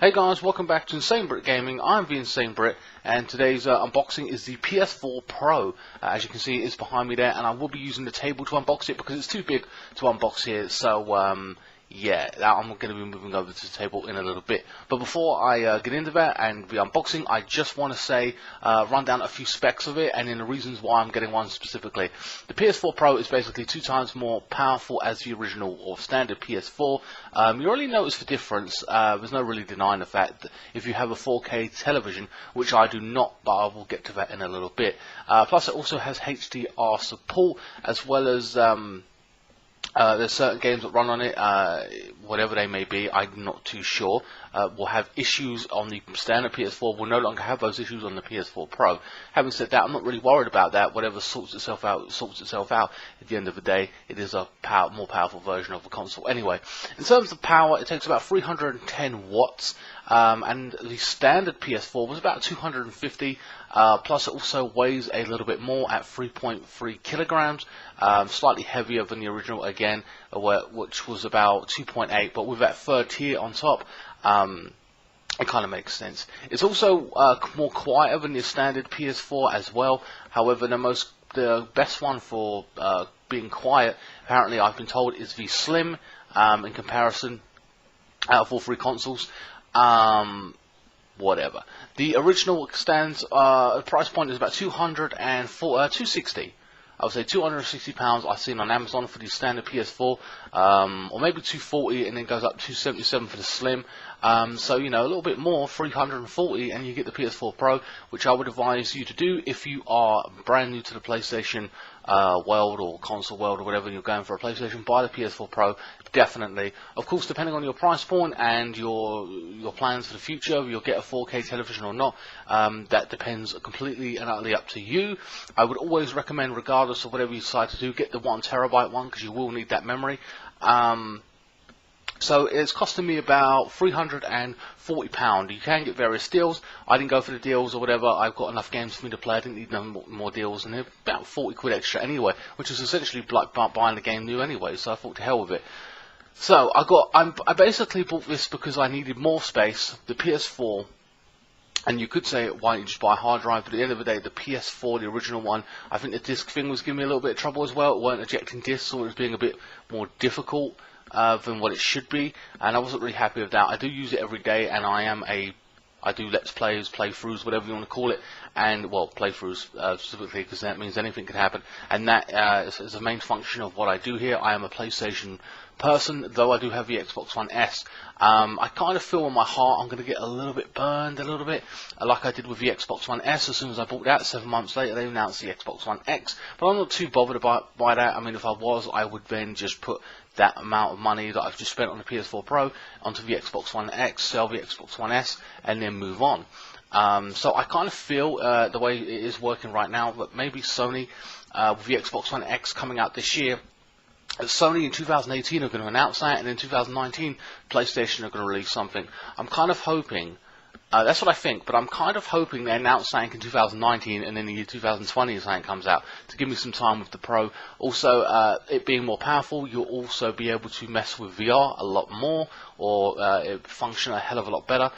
Hey guys, welcome back to INSANEBRIT Gaming. I'm the INSANEBRIT, and today's unboxing is the PS4 Pro. As you can see, it's behind me there, and I will be using the table to unbox it because it's too big to unbox here. So yeah, I'm going to be moving over to the table in a little bit. But before I get into that and the unboxing, I just want to say, run down a few specs of it and then the reasons why I'm getting one specifically. The PS4 Pro is basically 2 times more powerful as the original or standard PS4. You already notice the difference. There's no really denying the fact that if you have a 4K television, which I do not, but I will get to that in a little bit. Plus, it also has HDR support, as well as there's certain games that run on it, whatever they may be, I'm not too sure, will have issues on the standard PS4, will no longer have those issues on the PS4 Pro. Having said that, I'm not really worried about that. Whatever sorts itself out, sorts itself out. At the end of the day, it is a more powerful version of the console. Anyway, in terms of power, it takes about 310 watts, and the standard PS4 was about 250, plus it also weighs a little bit more at 3.3 kilograms, slightly heavier than the original again, which was about 2.8, but with that third tier on top, it kind of makes sense. It's also more quieter than the standard PS4 as well. However, the best one for being quiet, apparently I've been told, is the Slim in comparison out of all three consoles. Whatever. The original stands price point is about 260. I would say £260 I've seen on Amazon for the standard PS4, or maybe 240, and then goes up to 277 for the Slim. So you know, a little bit more, 340, and you get the PS4 Pro, which I would advise you to do if you are brand new to the PlayStation world or console world or whatever. You're going for a PlayStation, buy the PS4 Pro, definitely. Of course, depending on your price point and your plans for the future, you'll get a 4K television or not. That depends completely and utterly up to you. I would always recommend, regardless of whatever you decide to do, get the 1TB one, because you will need that memory. So it's costing me about £340. You can get various deals. I didn't go for the deals or whatever. I've got enough games for me to play. I didn't need no more deals, and they're about 40 quid extra anyway, which is essentially like buying the game new anyway. So I thought, to hell with it. So I basically bought this because I needed more space. The PS4. And you could say, why don't you just buy a hard drive? But at the end of the day, the PS4, the original one, I think the disc thing was giving me a little bit of trouble as well. It weren't ejecting discs, or it was being a bit more difficult than what it should be. And I wasn't really happy with that. I do use it every day, and I do Let's Plays, playthroughs, whatever you want to call it. And, well, playthroughs specifically, because that means anything can happen. And that is the main function of what I do here. I am a PlayStation person, though I do have the Xbox One S. I kind of feel in my heart I'm going to get a little bit burned, a little bit, like I did with the Xbox One S. As soon as I bought that, 7 months later, they announced the Xbox One X. But I'm not too bothered by that. I mean, if I was, I would then just put that amount of money that I've just spent on the PS4 Pro onto the Xbox One X, sell the Xbox One S, and then move on. So I kind of feel the way it is working right now, that maybe Sony, with the Xbox One X coming out this year, Sony in 2018 are going to announce that, and in 2019 PlayStation are going to release something. I'm kind of hoping, that's what I think, but I'm kind of hoping they announce something in 2019, and in the year 2020 something comes out, to give me some time with the Pro. Also, it being more powerful, you'll also be able to mess with VR a lot more, or it function a hell of a lot better.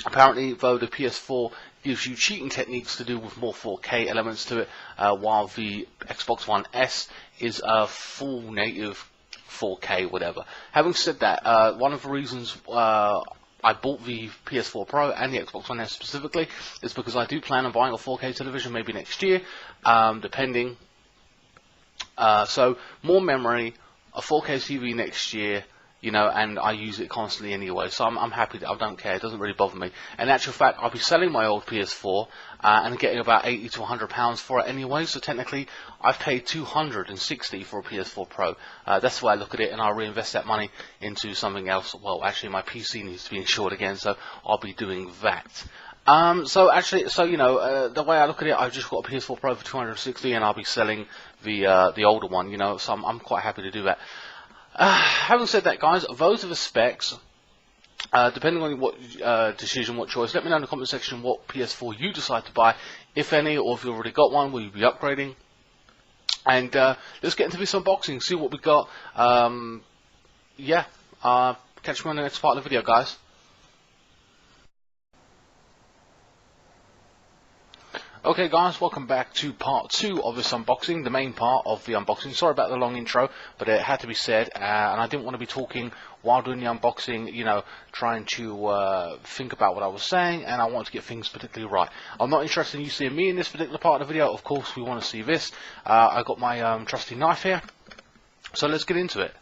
Apparently, though, the PS4 gives you cheating techniques to do with more 4K elements to it, while the Xbox One S is a full native 4K, whatever. Having said that, one of the reasons I bought the PS4 Pro and the Xbox One S specifically is because I do plan on buying a 4K television maybe next year, depending. So, more memory, a 4K TV next year. You know, and I use it constantly anyway, so I'm happy that I don't care. It doesn't really bother me. In actual fact, I'll be selling my old PS4 and getting about £80 to £100 for it anyway. So technically, I've paid $260 for a PS4 Pro. That's the way I look at it, and I'll reinvest that money into something else. Well, actually, my PC needs to be insured again, so I'll be doing that. So you know, the way I look at it, I've just got a PS4 Pro for $260, and I'll be selling the older one. You know, so I'm quite happy to do that. Having said that, guys, those are the specs. Depending on what decision, what choice, let me know in the comment section what PS4 you decide to buy, if any, or if you've already got one, will you be upgrading? And let's get into this unboxing, see what we got. Yeah, catch me on the next part of the video, guys. Okay guys, welcome back to part 2 of this unboxing, the main part of the unboxing. Sorry about the long intro, but it had to be said, and I didn't want to be talking while doing the unboxing, you know, trying to think about what I was saying, and I want to get things particularly right. I'm not interested in you seeing me in this particular part of the video. Of course, we want to see this. I got my trusty knife here, so let's get into it.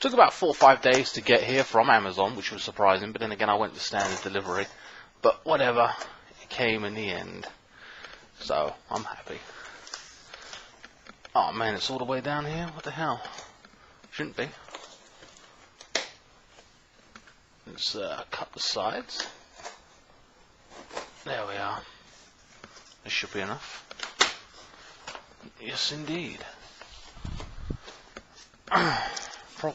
Took about 4 or 5 days to get here from Amazon, which was surprising, but then again I went to standard delivery. But whatever, it came in the end. So, I'm happy. Oh man, it's all the way down here? What the hell? Shouldn't be. Let's cut the sides. There we are. This should be enough. Yes, indeed.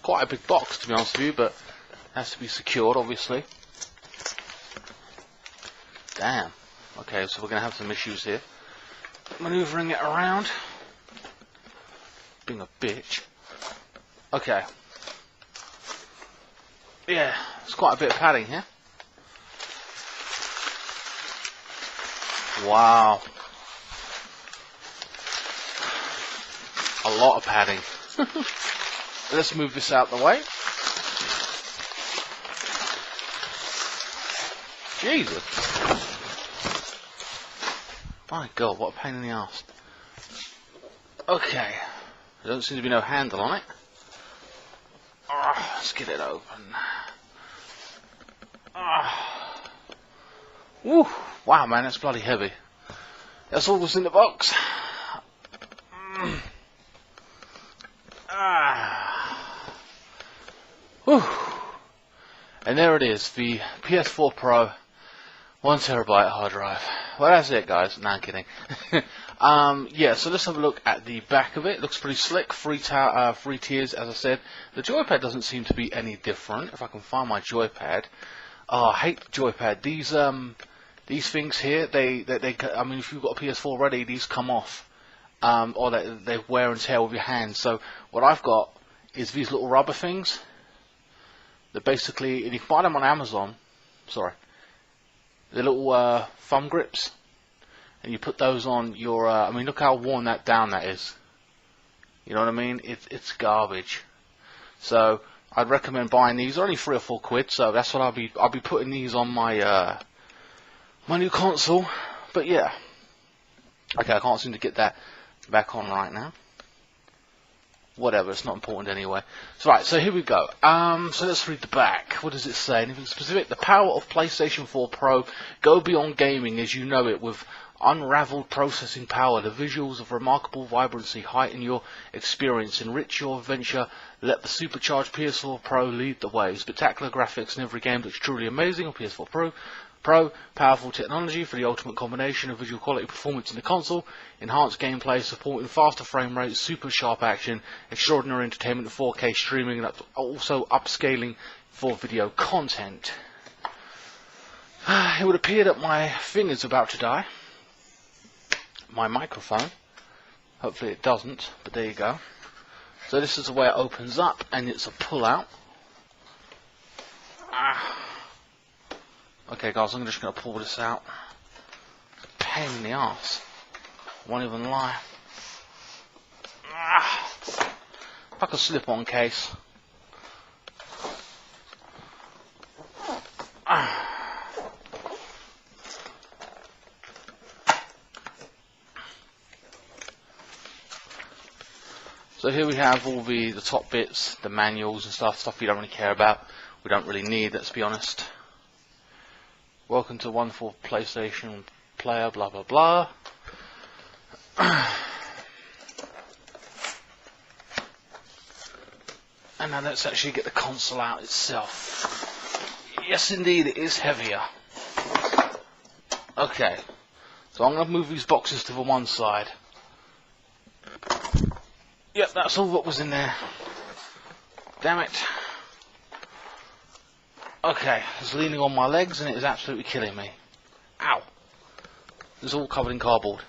Quite a big box, to be honest with you, but has to be secured, obviously. Damn. Okay, so we're going to have some issues here. Maneuvering it around. Being a bitch. Okay. Yeah, there's quite a bit of padding here. Wow. A lot of padding. Let's move this out of the way. Jesus. My God, what a pain in the arse. Okay. There don't seem to be no handle on it. Let's get it open. Woo. Wow, man, that's bloody heavy. That's all that's in the box. Whew. And there it is, the PS4 Pro 1TB hard drive. Well, that's it, guys. No, I'm kidding. Yeah, so let's have a look at the back of it. It looks pretty slick. Free tiers, as I said. The joypad doesn't seem to be any different. If I can find my joypad. Oh, I hate the joypad. These things here, I mean, if you've got a PS4 already, these come off. Or they wear and tear with your hands. So what I've got is these little rubber things. They're basically, and you can buy them on Amazon. Sorry, the little thumb grips, and you put those on your. I mean, look how worn that is. You know what I mean? It's garbage. So I'd recommend buying these. They're only 3 or 4 quid. So that's what I'll be putting these on my my new console. But yeah, okay, I can't seem to get that back on right now. Whatever, it's not important anyway. So right, so here we go. So let's read the back. What does it say? Anything specific? The power of PlayStation 4 Pro. Go beyond gaming as you know it with unraveled processing power. The visuals of remarkable vibrancy heighten your experience. Enrich your adventure. Let the supercharged PS4 Pro lead the way. Spectacular graphics in every game looks truly amazing on PS4 Pro. Powerful technology for the ultimate combination of visual quality performance in the console, enhanced gameplay, supporting faster frame rates, super sharp action, extraordinary entertainment, 4K streaming, and also upscaling for video content. It would appear that my thing is about to die. My microphone. Hopefully it doesn't, but there you go. So this is the way it opens up, and it's a pull-out. Okay guys, I'm just going to pull this out. It's a pain in the arse. Won't even lie. Like a slip-on case. So here we have all the top bits, the manuals and stuff you don't really care about. We don't really need, let's be honest. Welcome to wonderful PlayStation player, blah blah blah. And now let's actually get the console out itself. Yes indeed, it is heavier. Okay, so I'm going to move these boxes to the one side. Yep, that's all that was in there. Damn it. Okay, it's leaning on my legs and it is absolutely killing me. Ow. It's all covered in cardboard.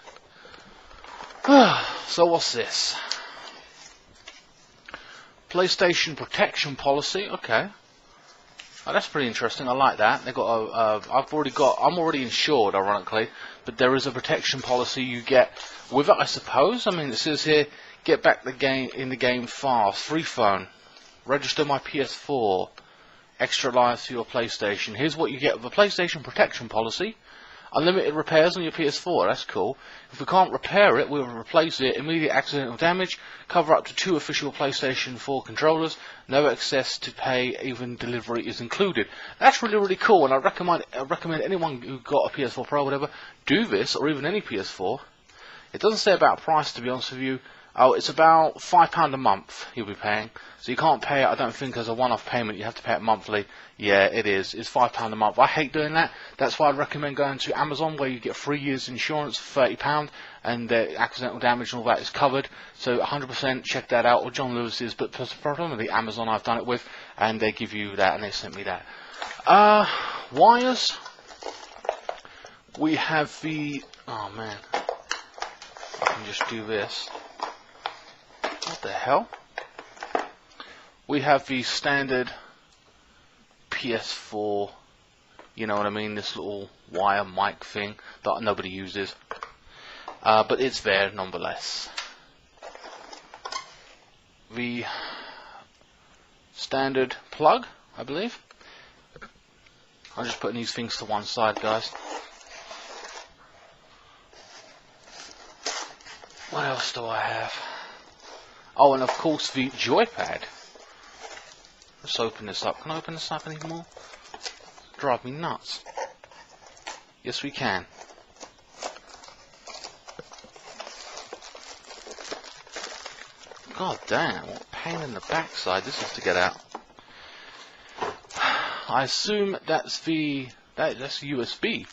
So what's this? PlayStation protection policy, okay. Oh, that's pretty interesting. I like that. They got a. I'm already insured, ironically, but there is a protection policy you get with it, I suppose. I mean, it says here, get back the game fast. Free phone. Register my PS4. Extra lives for your PlayStation. Here's what you get with a PlayStation protection policy. Unlimited repairs on your PS4, that's cool. If we can't repair it, we'll replace it. Immediate accidental damage. Cover up to 2 official PlayStation 4 controllers. No excess to pay, even delivery is included. That's really, really cool, and I recommend anyone who got a PS4 Pro or whatever, do this, or even any PS4. It doesn't say about price, to be honest with you. Oh, it's about £5 a month you'll be paying. So you can't pay it, I don't think, as a one-off payment. You have to pay it monthly. Yeah, it is. It's £5 a month. I hate doing that. That's why I'd recommend going to Amazon, where you get 3 years insurance for £30, and accidental damage and all that is covered. So 100% check that out, or John Lewis's, but predominantly Amazon I've done it with, and they give you that, and they sent me that. Wires. We have the... Oh, man. I can just do this. What the hell? We have the standard PS4, you know what I mean, this little wire mic thing that nobody uses, but it's there nonetheless. The standard plug, I believe. I'm just putting these things to one side, guys. What else do I have? Oh, and of course the joypad. Let's open this up. Can I open this up anymore? Drive me nuts. Yes, we can. God damn, what a pain in the backside this is to get out. I assume that's the USB.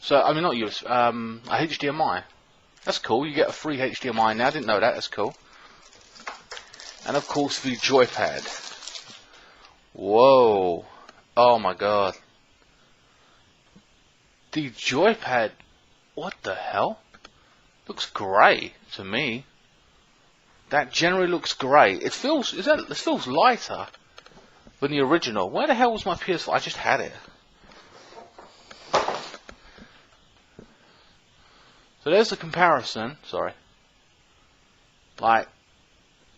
So I mean, not USB, a HDMI. That's cool. You get a free HDMI now. I didn't know that. That's cool. And of course the joypad. Whoa. Oh my god. The joypad, what the hell? Looks grey to me. That generally looks grey. It feels lighter than the original. Where the hell was my PS4? I just had it. So there's the comparison. Sorry. Like,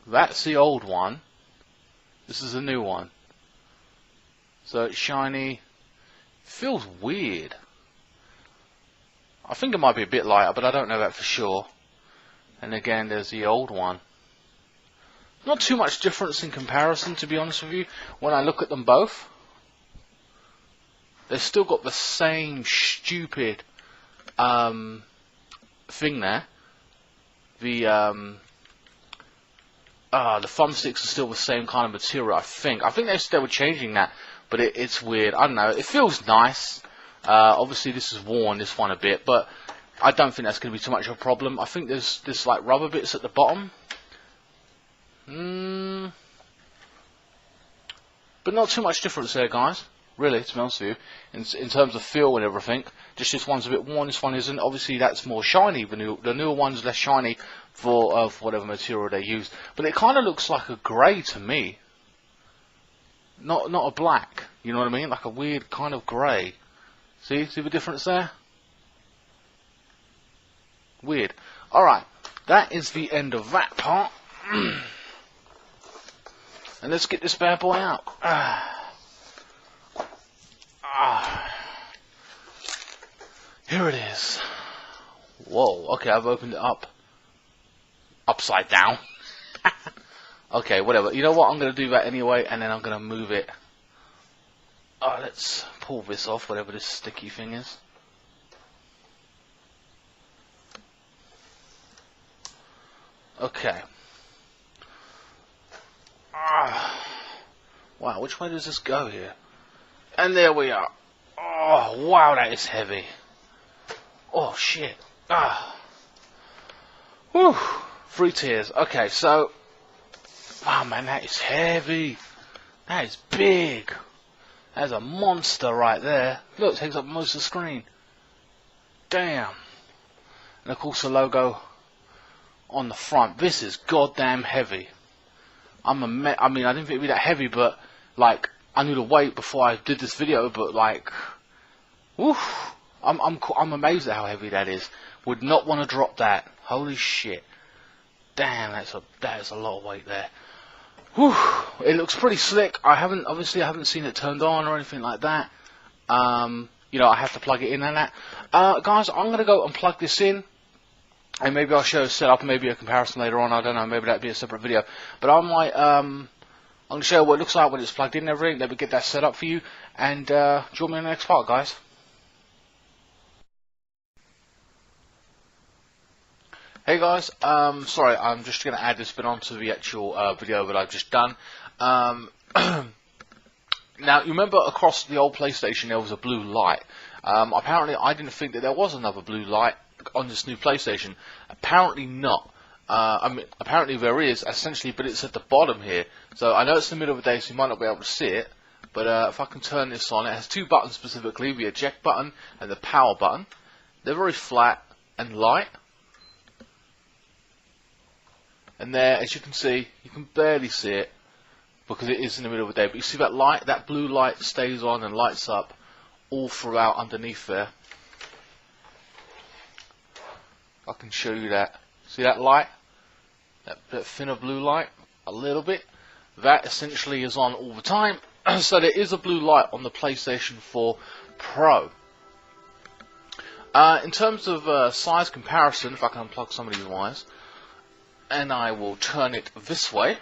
that's the old one. This is the new one. So it's shiny. Feels weird. I think it might be a bit lighter, but I don't know that for sure. And again, there's the old one. Not too much difference in comparison, to be honest with you. When I look at them both, they've still got the same stupid thing there. The thumbsticks are still the same kind of material, I think. I think they were changing that, but it's weird. I don't know. It feels nice. Obviously, this is worn, this one a bit, but I don't think that's going to be too much of a problem. I think there's like rubber bits at the bottom. But not too much difference there, guys. Really, to be honest with you, in terms of feel and everything. Just this one's a bit worn, this one isn't. Obviously, that's more shiny. The newer one's less shiny for whatever material they use. But it kind of looks like a grey to me. Not a black. You know what I mean? Like a weird kind of grey. See the difference there? Weird. Alright, that is the end of that part. And let's get this bad boy out. Here it is. Whoa, okay, I've opened it up. Upside down. Okay, whatever. You know what? I'm going to do that anyway, and then I'm going to move it. Let's pull this off, whatever this sticky thing is. Okay. Wow, which way does this go here? And there we are. Oh, wow, that is heavy. Oh, shit. Whew. 3 tears. Okay, so... Wow, man, that is heavy. That is big. That's a monster right there. Look, it takes up most of the screen. Damn. And of course the logo on the front. This is goddamn heavy. I mean, I didn't think it'd be that heavy, but like I knew to wait before I did this video, but like, woof, I'm amazed at how heavy that is. Would not want to drop that. Holy shit. Damn, that is a lot of weight there. Whew, it looks pretty slick. Obviously I haven't seen it turned on or anything like that. You know, I have to plug it in and that. Guys, I'm gonna go and plug this in, and maybe I'll show a setup and maybe a comparison later on. I don't know, maybe that'd be a separate video. But I might, I'm gonna show you what it looks like when it's plugged in and everything. Let me get that set up for you, and join me in the next part, guys. Hey guys, sorry, I'm just going to add this bit onto the actual video that I've just done. Now, you remember across the old PlayStation there was a blue light. Apparently I didn't think that there was another blue light on this new PlayStation. Apparently not. I mean, apparently there is, essentially, but it's at the bottom here. So I know it's in the middle of the day, so you might not be able to see it. But if I can turn this on, it has two buttons specifically, the eject button and the power button. They're very flat and light. And there, as you can see, you can barely see it because it is in the middle of the day. But you see that light, that blue light stays on and lights up all throughout underneath there. I can show you that. See that light? That bit thinner blue light? A little bit. That essentially is on all the time. So there is a blue light on the PlayStation 4 Pro. In terms of size comparison, if I can unplug some of these wires, and I will turn it this way.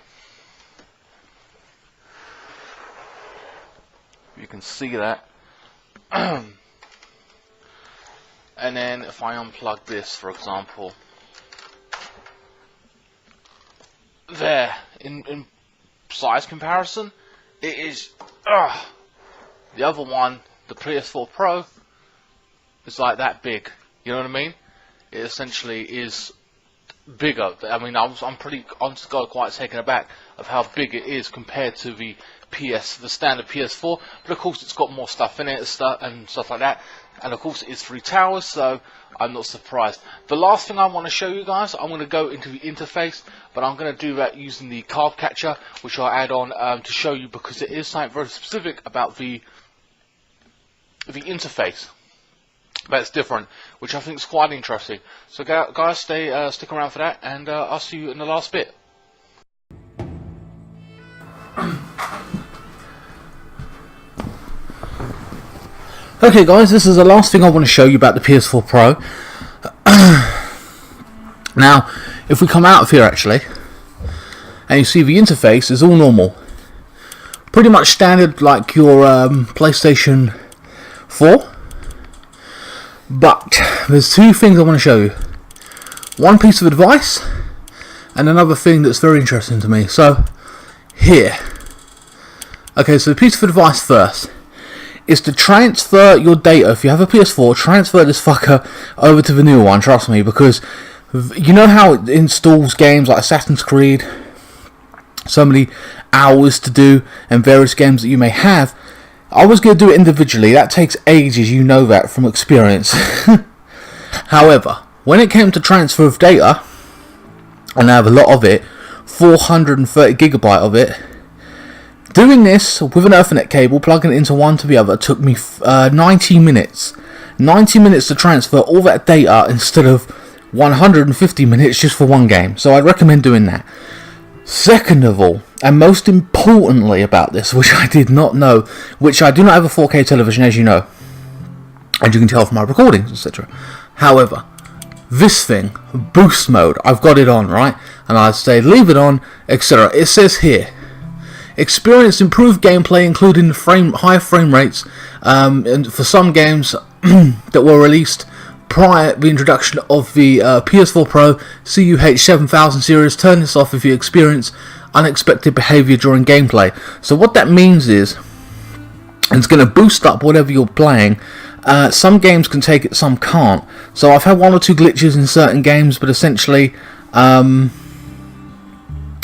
You can see that. And then if I unplug this, for example, there, in size comparison, it is, the other one, the PS4 Pro, is like that big. You know what I mean? It essentially is bigger. I mean, I'm pretty, honest to God, quite taken aback of how big it is compared to the standard PS4. But of course, it's got more stuff in it and stuff like that. And of course, it is 3 towers, so I'm not surprised. The last thing I want to show you guys, I'm going to go into the interface, but I'm going to do that using the card catcher, which I'll add on to show you, because it is something very specific about the interface that's different, which I think is quite interesting. So guys, stick around for that, and I'll see you in the last bit. Okay guys, this is the last thing I want to show you about the PS4 Pro. Now, if we come out of here actually, and you see the interface is all normal. Pretty much standard like your PlayStation 4. But there's two things I want to show you. One piece of advice and another thing that's very interesting to me. So here, okay, so the piece of advice first is to transfer your data. If you have a PS4, transfer this fucker over to the new one, trust me, because you know how it installs games like Assassin's Creed, so many hours to do, and various games that you may have. I was going to do it individually. That takes ages, you know that from experience. However, when it came to transfer of data, and I have a lot of it, 430 gigabyte of it, doing this with an Ethernet cable, plugging it into one to the other, took me 90 minutes. 90 minutes to transfer all that data instead of 150 minutes just for one game. So I'd recommend doing that. Second of all, and most importantly about this, which I did not know, which I do not have a 4K television, as you know, and you can tell from my recordings, etc. However, this thing, boost mode, I've got it on, right? And I'd say leave it on, etc. It says here, experience improved gameplay, including higher frame rates, and for some games that were released prior to the introduction of the PS4 Pro CUH 7000 series. Turn this off if you experience unexpected behavior during gameplay. So what that means is it's going to boost up whatever you're playing. Some games can take it, some can't. So I've had one or two glitches in certain games, but essentially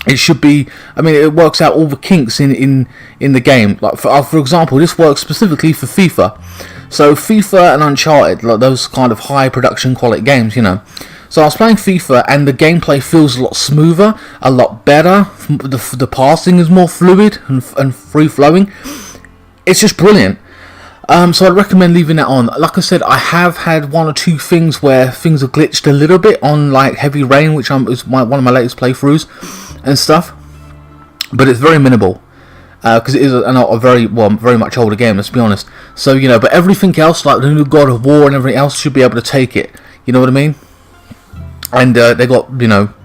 it should be, I mean, it works out all the kinks in the game. Like for example, this works specifically for FIFA. So FIFA and Uncharted, like those kind of high production quality games, you know. So I was playing FIFA and the gameplay feels a lot smoother, a lot better. The passing is more fluid and free flowing. it's just brilliant. So I'd recommend leaving that on. Like I said, I have had one or two things where things have glitched a little bit on like Heavy Rain, which is one of my latest playthroughs and stuff. But it's very minimal because it is a very much older game. Let's be honest. So but everything else, like the new God of War and everything else, should be able to take it. You know what I mean? And they got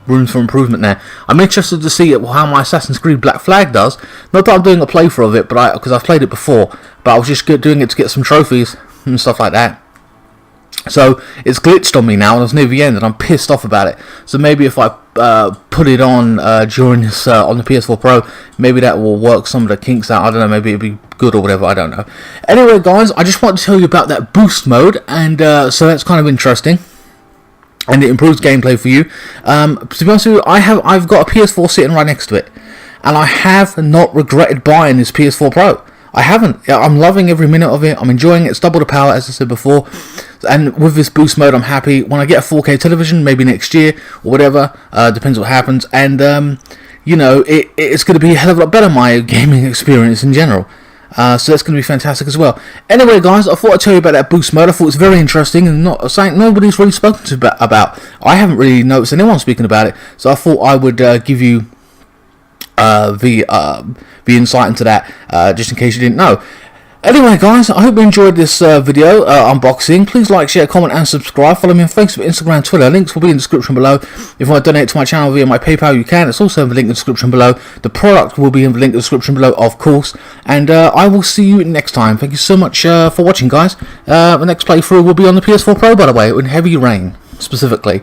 rooms for improvement there. I'm interested to see how my Assassin's Creed Black Flag does. Not that I'm doing a playthrough of it, but because I've played it before, but I was just doing it to get some trophies and stuff like that. So it's glitched on me now, and I was near the end, and I'm pissed off about it. So maybe if I put it on during this on the PS4 Pro, maybe that will work some of the kinks out. I don't know. Maybe it'll be good or whatever. I don't know. Anyway, guys, I just want to tell you about that boost mode, and so that's kind of interesting. And it improves gameplay for you. To be honest with you, I've got a PS4 sitting right next to it, and I have not regretted buying this PS4 Pro. I haven't. I'm loving every minute of it. I'm enjoying it. It's double the power, as I said before. And with this boost mode, I'm happy. When I get a 4K television, maybe next year or whatever, depends what happens. And it's going to be a hell of a lot better, my gaming experience in general. So that's going to be fantastic as well. Anyway, guys, I thought I'd tell you about that boost mode. I thought it was very interesting and not something nobody's really spoken to about. I haven't really noticed anyone speaking about it, so I thought I would give you the insight into that, just in case you didn't know. Anyway, guys, I hope you enjoyed this video unboxing. Please like, share, comment, and subscribe. Follow me on Facebook, Instagram, Twitter. Links will be in the description below. If you want to donate to my channel via my PayPal, you can. It's also in the link in the description below. The product will be in the link in the description below, of course. And I will see you next time. Thank you so much for watching, guys. The next playthrough will be on the PS4 Pro, by the way, in Heavy Rain, specifically.